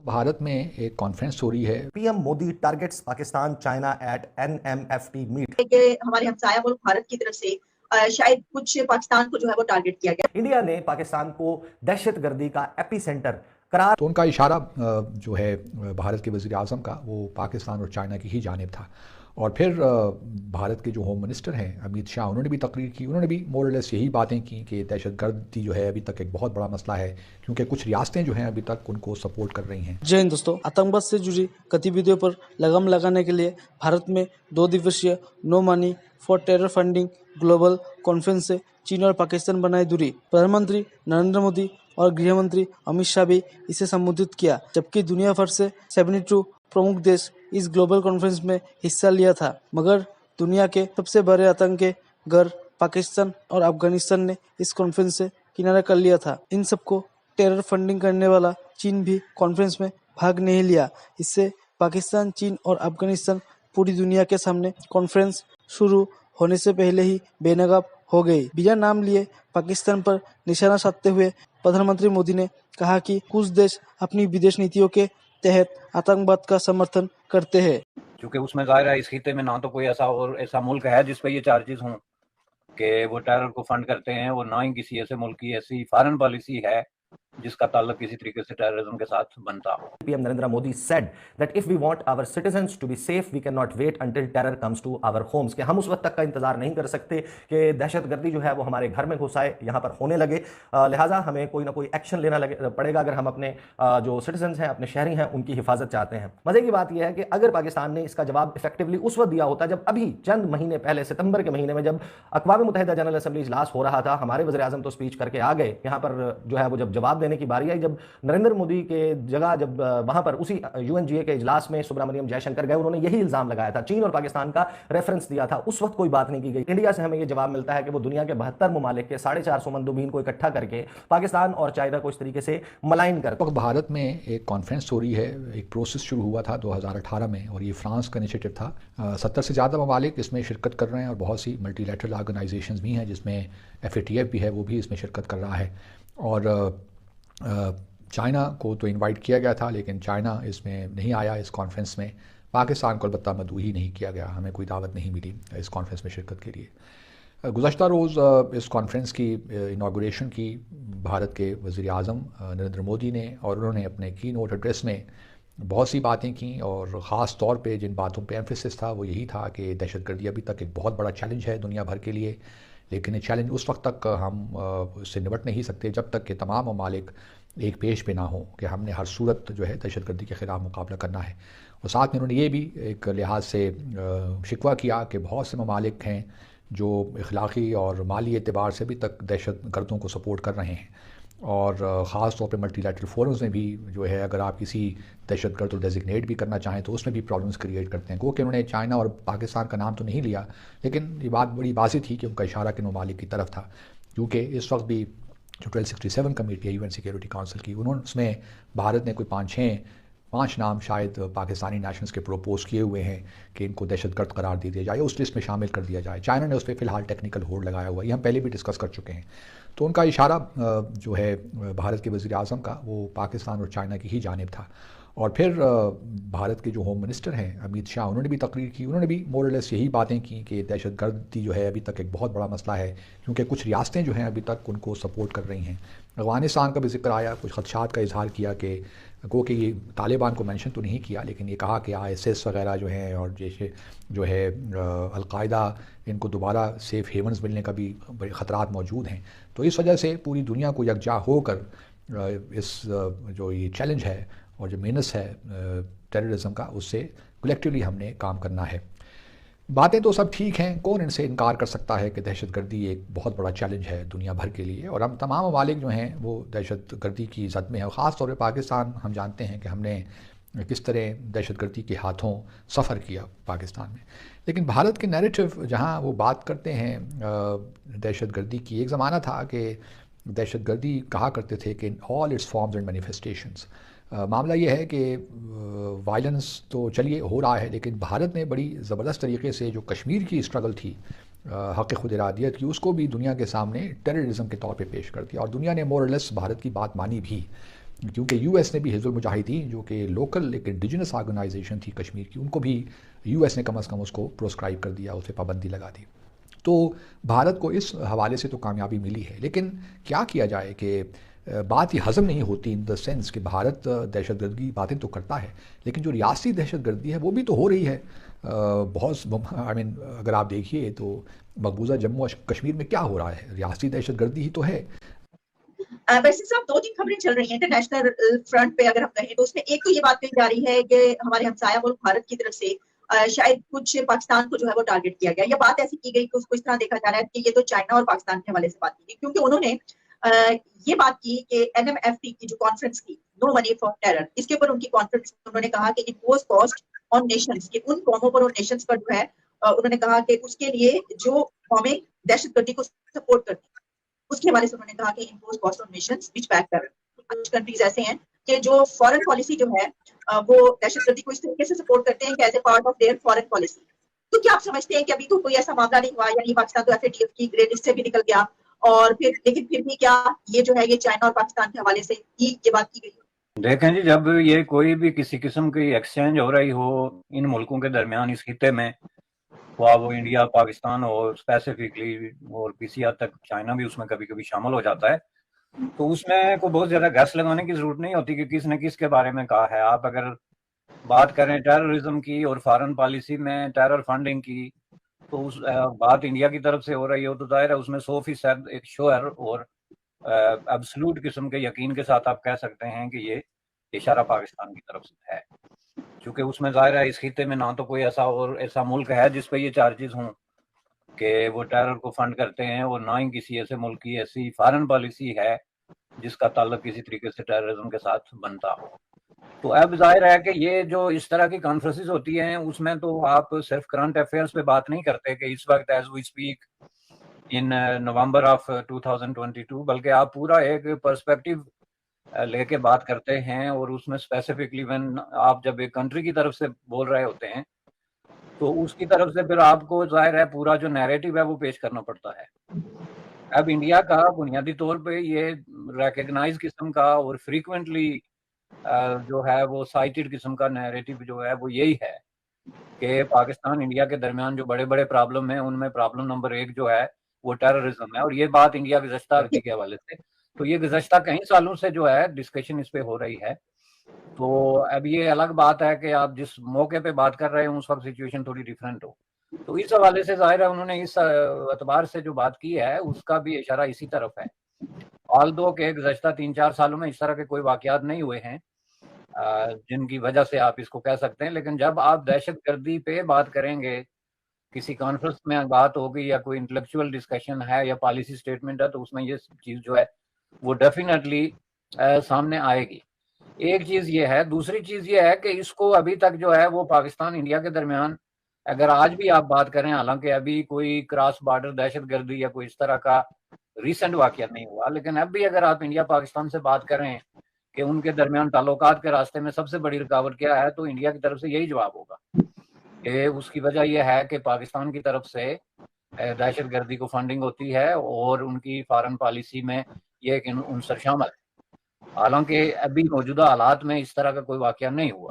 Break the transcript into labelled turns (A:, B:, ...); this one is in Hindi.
A: भारत में एक कॉन्फ्रेंस हो रही है।
B: PM Modi targets Pakistan China at NMFT meet.
C: कि हमारे हमसाया मुल्क भारत की तरफ से शायद कुछ पाकिस्तान को जो है वो टारगेट किया गया।
B: इंडिया ने पाकिस्तान को दहशतगर्दी का एपिसेंटर करार।
A: तो उनका इशारा जो है भारत के वज़ीर आज़म का वो पाकिस्तान और चाइना की ही जानिब था। और फिर भारत के जो होम मिनिस्टर हैं अमित शाह, उन्होंने भी तकरीर की। उन्होंने भी मोरलेस यही बातें की कि दहशतगर्दी जो है अभी तक एक बहुत बड़ा मसला है, क्योंकि कुछ रियासतें जो हैं अभी तक उनको सपोर्ट कर रही हैं।
D: जय हिंद दोस्तों, आतंकवाद से जुड़ी गतिविधियों पर लगाम लगाने के लिए भारत में 2 दिवसीय no money for terror funding global conference से चीन और पाकिस्तान बनाए दूरी। प्रधानमंत्री नरेंद्र मोदी और गृह मंत्री अमित शाह भी इसे संबोधित किया, जबकि दुनिया भर से 72 प्रमुख देश इस ग्लोबल कॉन्फ्रेंस में हिस्सा लिया था। मगर दुनिया के सबसे बड़े आतंक के घर पाकिस्तान और अफगानिस्तान ने इस कॉन्फ्रेंस से किनारा कर लिया था। इन सबको टेरर फंडिंग करने वाला चीन भी कॉन्फ्रेंस में भाग नहीं लिया। इससे पाकिस्तान, चीन और अफगानिस्तान पूरी दुनिया के सामने कॉन्फ्रेंस शुरू होने से पहले ही बेनकाब हो गई। बिना नाम लिए पाकिस्तान पर निशाना साधते हुए प्रधानमंत्री मोदी ने कहा कि कुछ देश अपनी विदेश नीतियों के तहत आतंकवाद का समर्थन करते हैं,
E: क्योंकि उसमें जाहिर है इस खिते में ना तो कोई ऐसा मुल्क है जिस पे ये चार्जेस हों कि वो टेरर को फंड करते हैं, और ना ही किसी ऐसे मुल्क की ऐसी फॉरेन पॉलिसी है जिसका ताल्लुक किसी तरीके से टेररिज्म के साथ बनता हो।
B: PM Narendra Modi said that if we want our citizens to be safe, we cannot wait until terror comes to our homes। कि हम उस वक्त तक का इंतजार नहीं कर सकते कि दहशतगर्दी जो है वो हमारे घर में घुस आए, यहाँ पर होने लगे। लिहाजा हमें कोई ना कोई एक्शन लेना पड़ेगा अगर हम अपने जो सिटीजन्स हैं, अपने शहरी हैं, उनकी हिफाजत चाहते हैं। मजे की बात यह है कि अगर पाकिस्तान ने इसका जवाब इफेक्टिवली उस वक्त दिया होता जब अभी चंद महीने पहले सितंबर के महीने में जब अक़वाम मुत्तहिदा जनरल असेंबली इजलास हो रहा था, हमारे वज़ीर आज़म तो स्पीच करके आ गए। यहाँ पर जो है वो जब जवाब देने की बारी आई, जब नरेंद्र मोदी के जगह जब वहां पर उसी यूएनजीए के इजलास में सुब्रमण्यम जयशंकर गए, उन्होंने यही इल्जाम लगाया था, चीन और पाकिस्तान का रेफरेंस दिया था। उस वक्त कोई बात नहीं की गई। इंडिया से हमें यह जवाब मिलता है कि वो दुनिया के 72 ममालिक के 450 मंदुबीन को इकट्ठा करके पाकिस्तान और चाइना को इस तरीके से मलाइन कर।
A: भारत में एक कॉन्फ्रेंस हो रही है, एक प्रोसेस शुरू हुआ था 2018 में, और ये फ्रांस का इनिशिएटिव था। 70 से ज़्यादा ममालिक इसमें शिरकत कर रहे हैं, और बहुत सी मल्टीलैटरल ऑर्गेनाइजेशंस भी हैं, जिसमें FATF भी है, वो भी इसमें शिरकत कर रहा है। और चाइना को तो इनवाइट किया गया था, लेकिन चाइना इसमें नहीं आया इस कॉन्फ्रेंस में। पाकिस्तान को अलबत्ता मदऊ ही नहीं किया गया, हमें कोई दावत नहीं मिली इस कॉन्फ्रेंस में शिरकत के लिए। गुज़श्ता रोज़ इस कॉन्फ्रेंस की इनागुरेशन की भारत के वज़ीर आज़म नरेंद्र मोदी ने, और उन्होंने अपने की नोट एड्रेस में बहुत सी बातें की, और ख़ास तौर पे जिन बातों पे एम्फेसिस था वो यही था कि दहशतगर्दी अभी तक एक बहुत बड़ा चैलेंज है दुनिया भर के लिए, लेकिन ये चैलेंज उस वक्त तक हम उससे निपट नहीं सकते जब तक कि तमाम ममालिक एक पेज पे ना हो कि हमने हर सूरत जो है दहशतगर्दी के ख़िलाफ़ मुकाबला करना है। और साथ में उन्होंने ये भी एक लिहाज से शिकवा किया कि बहुत से ममालिक हैं जो इखलाक़ी और माली एतबार से अभी तक दहशतगर्दों को सपोर्ट कर रहे हैं, और ख़ास तौर पे मल्टीलैटरल फोरम्स में भी जो है अगर आप किसी दहशतगर्द को डेजिग्नेट भी करना चाहें तो उसमें भी प्रॉब्लम्स क्रिएट करते हैं। क्योंकि उन्होंने चाइना और पाकिस्तान का नाम तो नहीं लिया, लेकिन ये बात बड़ी वाज़ेह थी कि उनका इशारा किन ममालिक की तरफ था। क्योंकि इस वक्त भी जो 1267 कमेटी है UN सिक्योरिटी काउंसिल की, उन्होंने उसमें भारत ने कोई 5 नाम शायद पाकिस्तानी नेशनल्स के प्रोपोज किए हुए हैं कि इनको दहशतगर्द करार दे दिया जाए, उस लिस्ट में शामिल कर दिया जाए। चाइना ने उस पर फ़िलहाल टेक्निकल होल्ड लगाया हुआ है, ये हम पहले भी डिस्कस कर चुके हैं। तो उनका इशारा जो है भारत के वज़ीर आज़म का वो पाकिस्तान और चाइना की ही जानिब था। और फिर भारत के जो होम मिनिस्टर हैं अमित शाह, उन्होंने भी तकरीर की। उन्होंने भी मोरलेस यही बातें की कि दहशतगर्दी जो है अभी तक एक बहुत बड़ा मसला है, क्योंकि कुछ रियासतें जो हैं अभी तक उनको सपोर्ट कर रही हैं। अफ़गानिस्तान का भी जिक्र आया, कुछ खदशात का इजहार किया कि ये तालिबान को मेंशन तो नहीं किया, लेकिन ये कहा कि ISIS वगैरह जो हैं और जैसे जो है अलकायदा, इनको दोबारा सेफ़ हेवन्स मिलने का भी बड़े ख़तरात मौजूद हैं। तो इस वजह से पूरी दुनिया को यकजा होकर इस जो ये चैलेंज है और जो मेनस है टेररिज्म का, उससे कलेक्टिवली हमने काम करना है। बातें तो सब ठीक हैं, कौन इनसे इनकार कर सकता है कि दहशतगर्दी एक बहुत बड़ा चैलेंज है दुनिया भर के लिए, और हम तमाम ममालिक जो हैं वो दहशतगर्दी की जद में है। और ख़ास तौर पे पाकिस्तान, हम जानते हैं कि हमने किस तरह दहशतगर्दी के हाथों सफ़र किया पाकिस्तान में। लेकिन भारत के नैरेटिव जहाँ वो बात करते हैं दहशतगर्दी की, एक ज़माना था कि दहशतगर्दी कहा करते थे कि all it's forms and manifestations. मामला ये है कि वायलेंस तो चलिए हो रहा है, लेकिन भारत ने बड़ी ज़बरदस्त तरीके से जो कश्मीर की स्ट्रगल थी हक़ खुद इरादियत की, उसको भी दुनिया के सामने टेररिज्म के तौर पे पेश कर दिया, और दुनिया ने मोर लेस भारत की बात मानी भी। क्योंकि यूएस ने भी हिज़्बुल मुजाहिदीन जो कि लोकल एक इंडिजिनस ऑर्गेनाइजेशन थी कश्मीर की, उनको भी यूएस ने कम से कम उसको प्रोस्क्राइब कर दिया, उस पर पाबंदी लगा दी। तो भारत को इस हवाले से तो कामयाबी मिली है, लेकिन क्या किया जाए कि बात ये हज़म नहीं होती इन द सेंस कि भारत दहशतगर्दी की बातें तो करता है, लेकिन जो रियासती दहशतगर्दी है वो भी तो हो रही है। बहुत आई मीन अगर आप देखिए तो मकबूजा जम्मू और कश्मीर में क्या हो रहा है, रियासती दहशतगर्दी ही तो है।
C: वैसे साहब 2-3 खबरें चल रही हैं इंटरनेशनल फ्रंट पे, अगर हम कहें तो उसमें एक तो ये बात कही जा रही है कि हमारे हमसाया मुल्क भारत की तरफ से शायद कुछ पाकिस्तान को जो है वो टारगेट किया गया, या बात ऐसी की गई कि उसको इस तरह देखा जा रहा है कि ये तो चाइना और पाकिस्तान के हवाले से बात की गई, क्योंकि उन्होंने ये बात की कि NMFT की जो कॉन्फ्रेंस की, नो मनी फॉर टेरर, इसके ऊपर उनकी कॉन्फ्रेंस उन्होंने कहा कि इम्पोज कॉस्ट ऑन नेशंस, के उन कौमों पर और नेशंस पर जो है उन्होंने कहा कि उसके लिए जो कौमें दहशतगर्दी को सपोर्ट करती हैं, उसके हवाले से उन्होंने कहा कि impose cost on Nations which back terror. कुछ कंट्रीज ऐसे हैं कि जो फॉरेन पॉलिसी जो है वो दहशतगर्दी को इस तरीके से सपोर्ट करते हैं कि as a part of their foreign policy. तो क्या आप समझते हैं कि अभी तो कोई ऐसा मामला नहीं हुआ, यानी पाकिस्तान तो FATF की ग्रे लिस्ट से भी निकल गया, और लेकिन फिर भी क्या ये जो है ये चाइना और पाकिस्तान के हवाले से ही ये बात की गई?
E: देखें जी, जब ये कोई भी किसी किस्म की एक्सचेंज हो रही हो इन मुल्कों के दरमियान इस खिते में, वो इंडिया पाकिस्तान और स्पेसिफिकली और किसी हद तक चाइना भी उसमें कभी कभी शामिल हो जाता है, तो उसमें कोई बहुत ज्यादा गैस लगाने की जरूरत नहीं होती कि किसने किसके बारे में कहा है। आप अगर बात करें टेररिज्म की और फॉरेन पॉलिसी में टेरर फंडिंग की, तो उस बात इंडिया की तरफ से हो रही हो तो जाहिर है उसमें 100% एक श्योर और एब्सोल्यूट किस्म के यकीन के साथ आप कह सकते हैं कि ये इशारा पाकिस्तान की तरफ से है, क्योंकि उसमें जाहिर है इस खिते में ना तो कोई ऐसा मुल्क है जिस पे ये चार्जेस हों कि वो टेरर को फंड करते हैं, और ना ही किसी ऐसे मुल्क की ऐसी फॉरेन पॉलिसी है जिसका ताल्लुक किसी तरीके से टेररिज्म के साथ बनता हो। तो अब जाहिर है कि ये जो इस तरह की कॉन्फ्रेंसेस होती हैं उसमें तो आप सिर्फ करंट अफेयर्स पे बात नहीं करते कि इस वक्त as we speak in November of 2022, बल्कि आप पूरा एक पर्सपेक्टिव लेके बात करते हैं, और उसमें स्पेसिफिकली व्हेन आप जब एक कंट्री की तरफ से बोल रहे होते हैं तो उसकी तरफ से फिर आपको जाहिर है पूरा जो नैरेटिव है वो पेश करना पड़ता है। अब इंडिया का बुनियादी तौर पे ये रिकग्नाइज किस्म का और फ्रीक्वेंटली जो है वो साइटेड किस्म का नैरेटिव जो है वो यही है कि पाकिस्तान इंडिया के दरमियान जो बड़े बड़े प्रॉब्लम है उनमें प्रॉब्लम नंबर 1 जो है वो टेररिज्म है, और ये बात इंडिया गुज़श्ता के हवाले से, तो ये गुज़श्ता कई सालों से जो है डिस्कशन इस पे हो रही है। तो अब ये अलग बात है कि आप जिस मौके पे बात कर रहे हो उस वक्त सिचुएशन थोड़ी डिफरेंट हो, तो इस हवाले से जाहिर है उन्होंने इस एतबार से जो बात की है उसका भी इशारा इसी तरफ है। ऑल्दो के गुज़श्ता 3-4 सालों में इस तरह के कोई वाकयात नहीं हुए हैं जिनकी वजह से आप इसको कह सकते हैं, लेकिन जब आप दहशतगर्दी पे बात करेंगे, किसी कॉन्फ्रेंस में बात होगी या कोई इंटेलेक्चुअल डिस्कशन है या पॉलिसी स्टेटमेंट है, तो उसमें ये चीज़ जो है वो डेफिनेटली सामने आएगी। एक चीज़ ये है, दूसरी चीज़ ये है कि इसको अभी तक जो है वो पाकिस्तान इंडिया के दरमियान अगर आज भी आप बात करें, हालांकि अभी कोई क्रॉस बॉर्डर दहशतगर्दी या कोई इस तरह का रिसेंट वाकया नहीं हुआ, लेकिन अब भी अगर आप इंडिया पाकिस्तान से बात करें कि उनके दरमियान ताल्लुकात के रास्ते में सबसे बड़ी रुकावट क्या है, तो इंडिया की तरफ से यही जवाब होगा कि उसकी वजह यह है कि पाकिस्तान की तरफ से दहशतगर्दी को फंडिंग होती है और उनकी फॉरेन पॉलिसी में ये एक उनसर शामिल है। हालांकि अभी मौजूदा हालात में इस तरह का कोई वाकया नहीं हुआ।